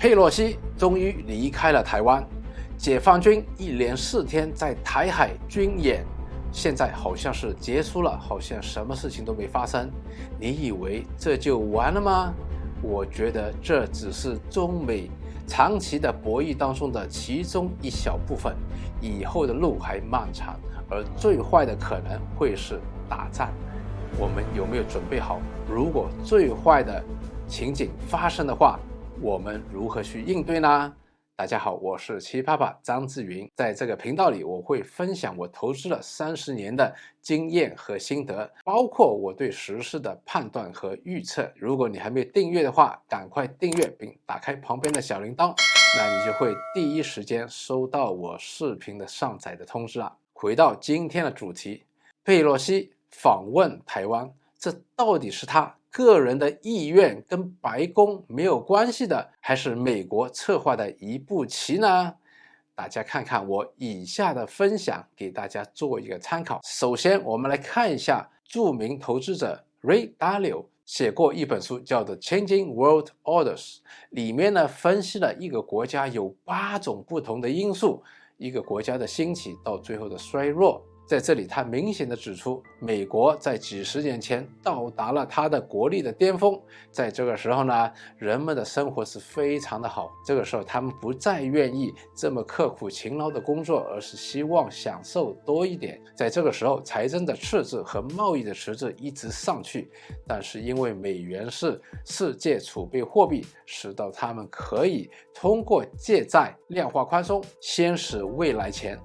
佩洛西终于离开了台湾，解放军一连4天在台海军演，现在好像是结束了，好像什么事情都没发生。你以为这就完了吗？我觉得这只是中美长期的博弈当中的其中一小部分，以后的路还漫长，而最坏的可能会是打仗。我们有没有准备好？如果最坏的情景发生的话，我们如何去应对呢？大家好，我是奇爸爸张志云，在这个频道里，我会分享我投资了30年的经验和心得，包括我对时事的判断和预测。如果你还没有订阅的话，赶快订阅并打开旁边的小铃铛，那你就会第一时间收到我视频的上载的通知了。回到今天的主题，佩洛西访问台湾，这到底是他个人的意愿跟白宫没有关系的，还是美国策划的一步棋呢？大家看看我以下的分享，给大家做一个参考。首先，我们来看一下著名投资者 Ray Dalio 写过一本书，叫做《Changing World Orders》，里面呢分析了一个国家有8种不同的因素，一个国家的兴起到最后的衰弱。在这里他明显地指出，美国在几十年前到达了它的国力的巅峰，在这个时候呢，人们的生活是非常的好，这个时候他们不再愿意这么刻苦勤劳的工作，而是希望享受多一点。在这个时候，财政的赤字和贸易的赤字一直上去，但是因为美元是世界储备货币，使到他们可以通过借债、量化宽松，先使未来钱，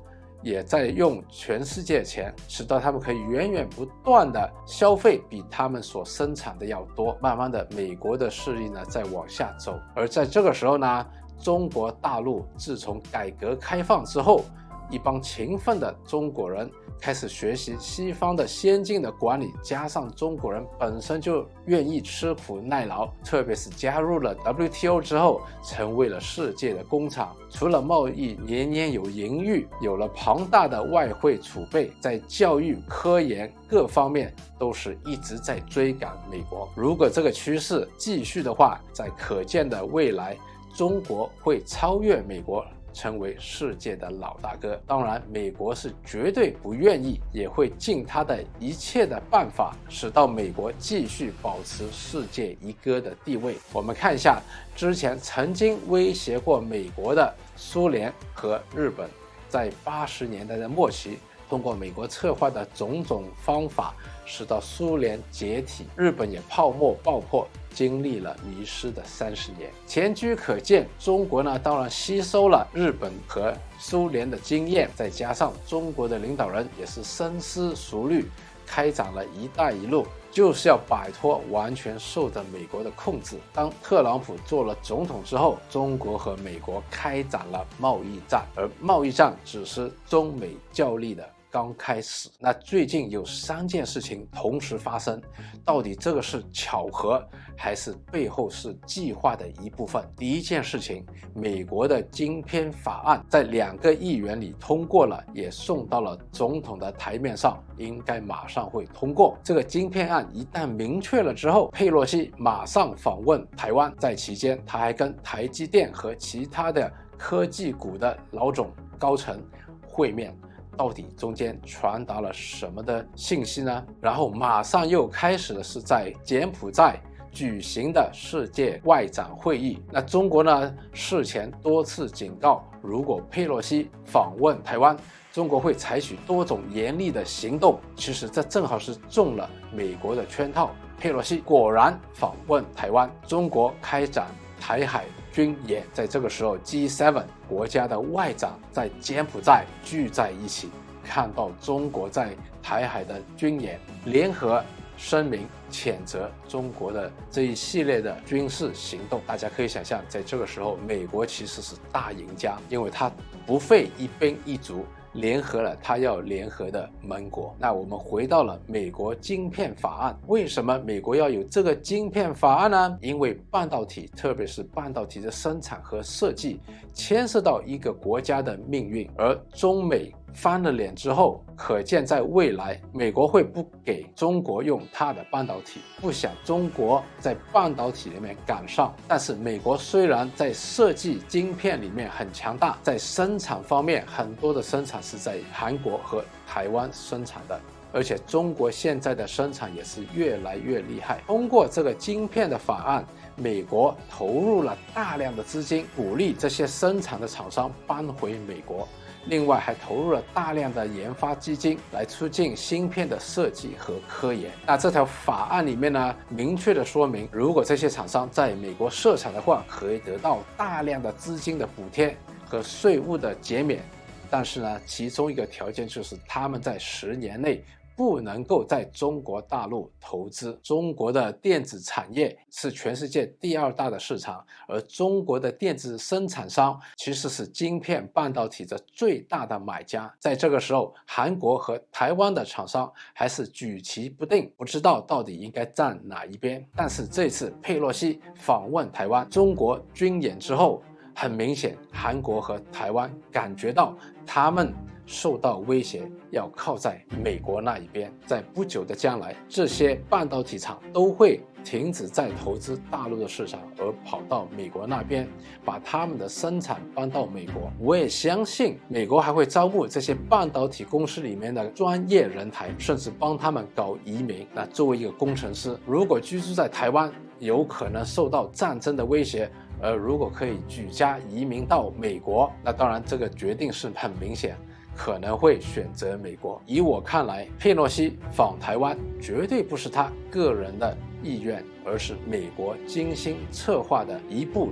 也在用全世界的钱，使到他们可以源源不断的消费，比他们所生产的要多。慢慢的，美国的势力呢在往下走。而在这个时候呢，中国大陆自从改革开放之后，一帮勤奋的中国人开始学习西方的先进的管理，加上中国人本身就愿意吃苦耐劳，特别是加入了 WTO 之后，成为了世界的工厂。除了贸易年年有盈余，有了庞大的外汇储备，在教育、科研各方面都是一直在追赶美国。如果这个趋势继续的话，在可见的未来，中国会超越美国，成为世界的老大哥。当然，美国是绝对不愿意，也会尽他的一切的办法，使到美国继续保持世界一哥的地位。我们看一下之前曾经威胁过美国的苏联和日本，在80年代的末期，通过美国策划的种种方法，使到苏联解体，日本也泡沫爆破，经历了迷失的30年。前车可鉴，中国呢当然吸收了日本和苏联的经验，再加上中国的领导人也是深思熟虑，开展了一带一路，就是要摆脱完全受到美国的控制。当特朗普做了总统之后，中国和美国开展了贸易战，而贸易战只是中美较力的刚开始。那最近有3件事情同时发生，到底这个是巧合，还是背后是计划的一部分？第一件事情，美国的晶片法案在2个议员里通过了，也送到了总统的台面上，应该马上会通过。这个晶片案一旦明确了之后，佩洛西马上访问台湾，在期间他还跟台积电和其他的科技股的老总高层会面，到底中间传达了什么的信息呢？然后马上又开始的是在柬埔寨举行的世界外长会议。那中国呢，事前多次警告，如果佩洛西访问台湾，中国会采取多种严厉的行动。其实这正好是中了美国的圈套。佩洛西果然访问台湾，中国开展台海军演。在这个时候， G7 国家的外长在柬埔寨聚在一起，看到中国在台海的军演，联合声明谴责中国的这一系列的军事行动。大家可以想象，在这个时候，美国其实是大赢家，因为他不费一兵一卒，联合了他要联合的盟国。那我们回到了美国晶片法案，为什么美国要有这个晶片法案呢？因为半导体，特别是半导体的生产和设计，牵涉到一个国家的命运，而中美翻了脸之后，可见在未来美国会不给中国用它的半导体，不想中国在半导体里面赶上。但是美国虽然在设计晶片里面很强大，在生产方面很多的生产是在韩国和台湾生产的，而且中国现在的生产也是越来越厉害。通过这个晶片的法案，美国投入了大量的资金，鼓励这些生产的厂商搬回美国，另外还投入了大量的研发基金来促进芯片的设计和科研。那这条法案里面呢，明确的说明，如果这些厂商在美国设厂的话，可以得到大量的资金的补贴和税务的减免。但是呢，其中一个条件就是他们在10年内不能够在中国大陆投资。中国的电子产业是全世界第2大的市场，而中国的电子生产商其实是晶片半导体的最大的买家。在这个时候，韩国和台湾的厂商还是举棋不定，不知道到底应该站哪一边。但是这次佩洛西访问台湾，中国军演之后，很明显，韩国和台湾感觉到他们受到威胁，要靠在美国那一边。在不久的将来，这些半导体厂都会停止再投资大陆的市场，而跑到美国那边，把他们的生产搬到美国。我也相信美国还会招募这些半导体公司里面的专业人才，甚至帮他们搞移民。那作为一个工程师，如果居住在台湾，有可能受到战争的威胁，而如果可以举家移民到美国，那当然这个决定是很明显，可能会选择美国。以我看来，佩洛西访台湾绝对不是他个人的意愿，而是美国精心策划的一步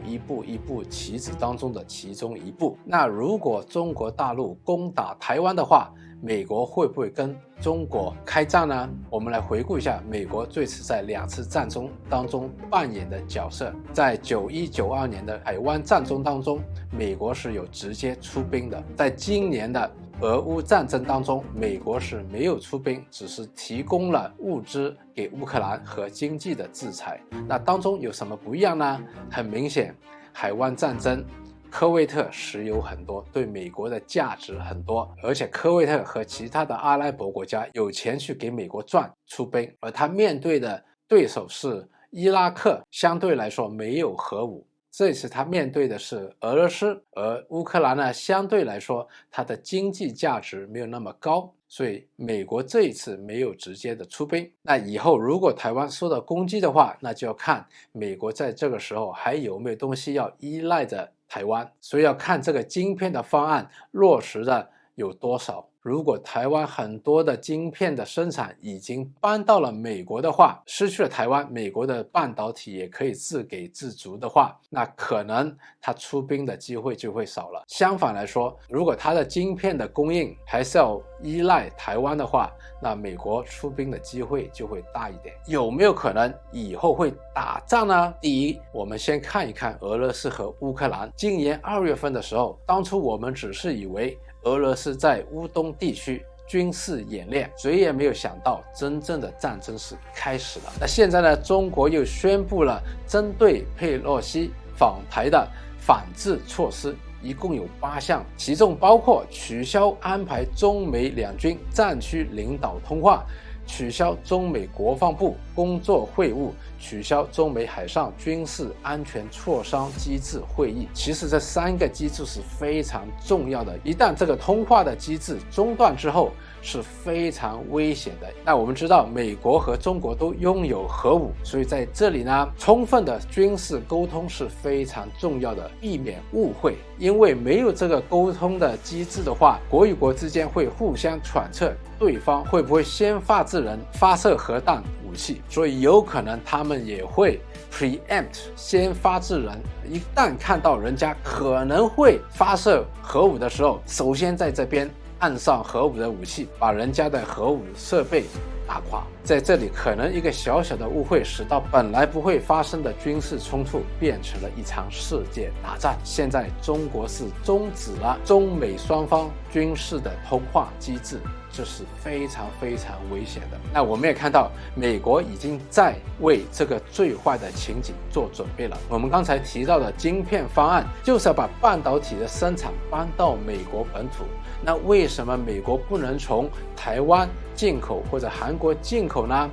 棋子当中的其中一步。那如果中国大陆攻打台湾的话，美国会不会跟中国开战呢？我们来回顾一下美国这次在2次战争当中扮演的角色。在91、92年的海湾战争当中，美国是有直接出兵的。在今年的俄乌战争当中，美国是没有出兵，只是提供了物资给乌克兰和经济的制裁。那当中有什么不一样呢？很明显，海湾战争科威特石油很多，对美国的价值很多，而且科威特和其他的阿拉伯国家有钱去给美国赚出兵，而他面对的对手是伊拉克，相对来说没有核武。这次他面对的是俄罗斯，而乌克兰呢，相对来说它的经济价值没有那么高，所以美国这一次没有直接的出兵。那以后如果台湾受到攻击的话，那就要看美国在这个时候还有没有东西要依赖着台湾，所以要看这个晶片的方案落实的有多少。如果台湾很多的晶片的生产已经搬到了美国的话，失去了台湾，美国的半导体也可以自给自足的话，那可能他出兵的机会就会少了。相反来说，如果他的晶片的供应还是要依赖台湾的话，那美国出兵的机会就会大一点。有没有可能以后会打仗呢？第一，我们先看一看俄罗斯和乌克兰。今年2月份的时候，当初我们只是以为俄罗斯在乌东地区军事演练，谁也没有想到真正的战争是开始了。那现在呢，中国又宣布了针对佩洛西访台的反制措施，一共有8项，其中包括取消安排中美两军战区领导通话，取消中美国防部工作会晤，取消中美海上军事安全磋商机制会议。其实这3个机制是非常重要的，一旦这个通话的机制中断之后，是非常危险的。那我们知道美国和中国都拥有核武，所以在这里呢，充分的军事沟通是非常重要的，避免误会。因为没有这个沟通的机制的话，国与国之间会互相揣测对方会不会先发制人发射核弹武器，所以有可能他们也会 preempt 先发制人，一旦看到人家可能会发射核武的时候，首先在这边按上核武的武器，把人家的核武设备打垮。在这里可能一个小小的误会，使到本来不会发生的军事冲突变成了一场世界大战。现在中国是终止了中美双方军事的通话机制，这是非常非常危险的。那我们也看到，美国已经在为这个最坏的情景做准备了。我们刚才提到的晶片方案，就是要把半导体的生产搬到美国本土。那为什么美国不能从台湾进口或者韩国进口呢？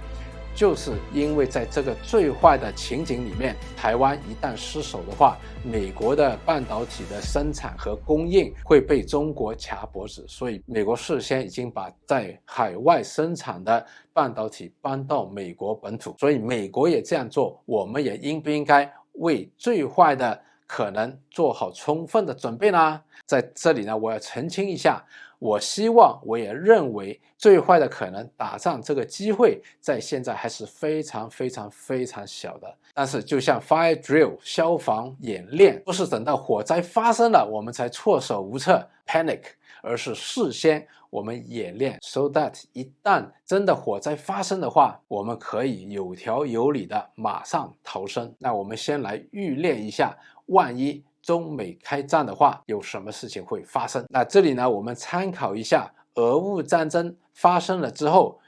就是因为在这个最坏的情景里面，台湾一旦失守的话，美国的半导体的生产和供应会被中国卡脖子，所以美国事先已经把在海外生产的半导体搬到美国本土。所以美国也这样做，我们也应不应该为最坏的可能做好充分的准备呢？在这里呢，我要澄清一下，我希望我也认为最坏的可能打仗这个机会在现在还是非常非常非常小的。但是就像 fire drill 消防演练，不是等到火灾发生了我们才措手无策 panic， 而是事先我们演练 so that 一旦真的火灾发生的话，我们可以有条有理的马上逃生。那我们先来预练一下，万一中美开战的话，有什么事情会发生？那这里呢，我们参考一下俄乌战争发生了之后，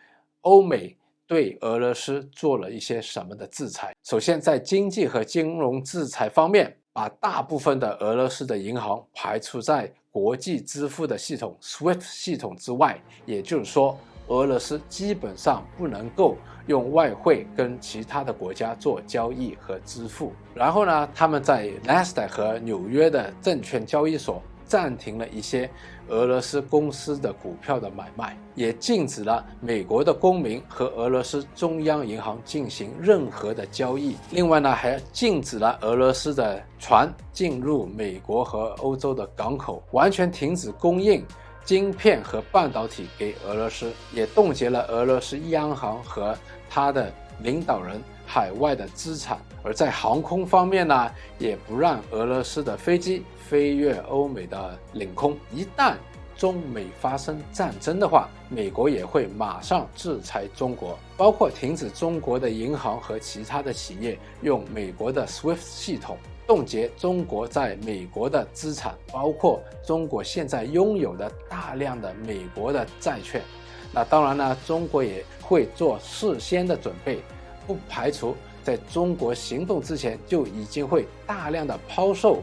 欧美对俄罗斯做了一些什么的制裁。首先，在经济和金融制裁方面，把大部分的俄罗斯的银行排除在国际支付的系统 SWIFT 系统之外，也就是说，俄罗斯基本上不能够用外汇跟其他的国家做交易和支付。然后呢，他们在 NASDAQ 和纽约的证券交易所暂停了一些俄罗斯公司的股票的买卖，也禁止了美国的公民和俄罗斯中央银行进行任何的交易。另外呢，还禁止了俄罗斯的船进入美国和欧洲的港口，完全停止供应晶片和半导体给俄罗斯，也冻结了俄罗斯央行和他的领导人海外的资产。而在航空方面呢，也不让俄罗斯的飞机飞越欧美的领空。一旦中美发生战争的话，美国也会马上制裁中国，包括停止中国的银行和其他的企业用美国的 SWIFT 系统，冻结中国在美国的资产，包括中国现在拥有的大量的美国的债券。那当然呢，中国也会做事先的准备，不排除在中国行动之前就已经会大量的抛售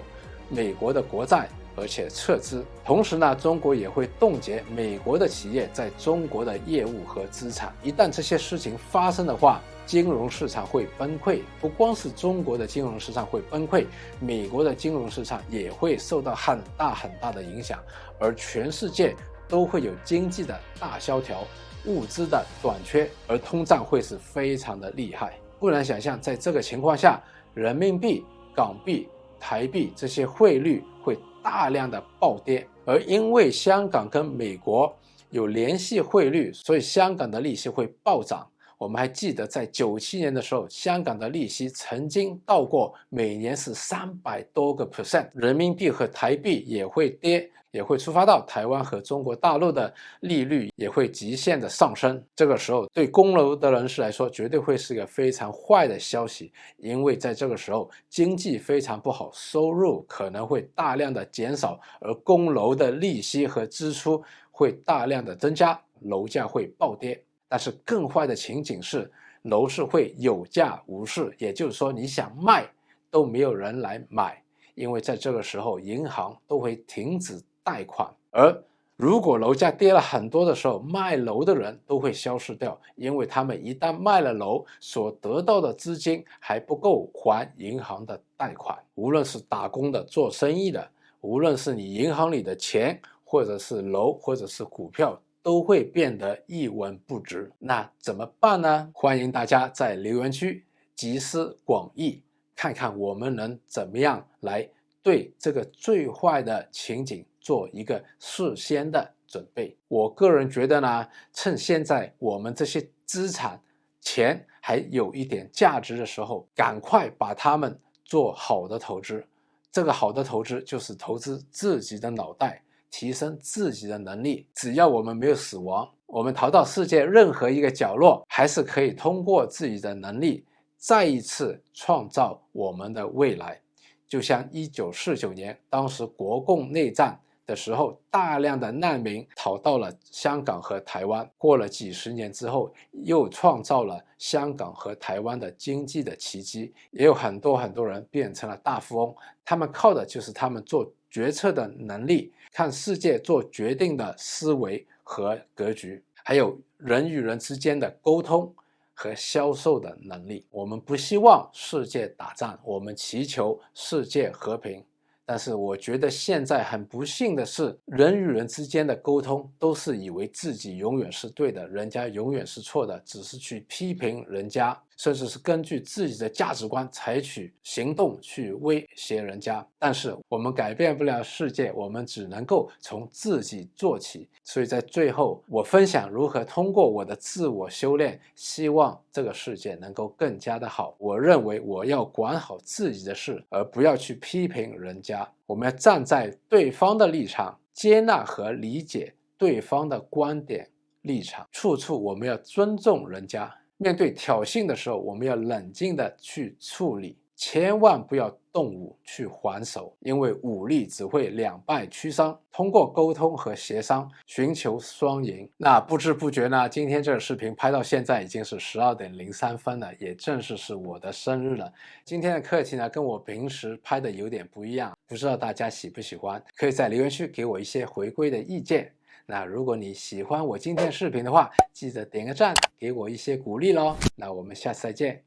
美国的国债，而且撤资。同时呢，中国也会冻结美国的企业在中国的业务和资产。一旦这些事情发生的话，金融市场会崩溃，不光是中国的金融市场会崩溃，美国的金融市场也会受到很大很大的影响，而全世界都会有经济的大萧条，物资的短缺，而通胀会是非常的厉害。不难想象，在这个情况下，人民币、港币、台币这些汇率会大量的暴跌。而因为香港跟美国有联系汇率，所以香港的利息会暴涨。我们还记得在97年的时候，香港的利息曾经到过每年是300多个%，人民币和台币也会跌，也会触发到台湾和中国大陆的利率也会极限的上升。这个时候对供楼的人士来说绝对会是一个非常坏的消息，因为在这个时候经济非常不好，收入可能会大量的减少，而供楼的利息和支出会大量的增加，楼价会暴跌。但是更坏的情景是楼市会有价无市，也就是说你想卖都没有人来买，因为在这个时候银行都会停止贷款。而如果楼价跌了很多的时候，卖楼的人都会消失掉，因为他们一旦卖了楼，所得到的资金还不够还银行的贷款。无论是打工的、做生意的，无论是你银行里的钱，或者是楼，或者是股票，都会变得一文不值。那怎么办呢？欢迎大家在留言区集思广益，看看我们能怎么样来对这个最坏的情景做一个事先的准备。我个人觉得呢，趁现在我们这些资产钱还有一点价值的时候，赶快把它们做好的投资。这个好的投资就是投资自己的脑袋，提升自己的能力。只要我们没有死亡，我们逃到世界任何一个角落，还是可以通过自己的能力再一次创造我们的未来。就像1949年当时国共内战的时候，大量的难民逃到了香港和台湾。过了几十年之后，又创造了香港和台湾的经济的奇迹，也有很多人变成了大富翁。他们靠的就是他们做决策的能力，看世界做决定的思维和格局，还有人与人之间的沟通和销售的能力。我们不希望世界打仗，我们祈求世界和平。但是我觉得现在很不幸的是，人与人之间的沟通都是以为自己永远是对的，人家永远是错的，只是去批评人家，甚至是根据自己的价值观采取行动去威胁人家。但是我们改变不了世界，我们只能够从自己做起。所以在最后，我分享如何通过我的自我修炼，希望这个世界能够更加的好。我认为我要管好自己的事，而不要去批评人家。我们要站在对方的立场，接纳和理解对方的观点立场，处处我们要尊重人家。面对挑衅的时候，我们要冷静的去处理，千万不要动武去还手，因为武力只会两败俱伤。通过沟通和协商，寻求双赢。那不知不觉呢，今天这个视频拍到现在已经是12:03了，也正是我的生日了。今天的课题呢，跟我平时拍的有点不一样，不知道大家喜不喜欢，可以在留言区给我一些回归的意见。那如果你喜欢我今天视频的话，记得点个赞，给我一些鼓励咯。那我们下次再见。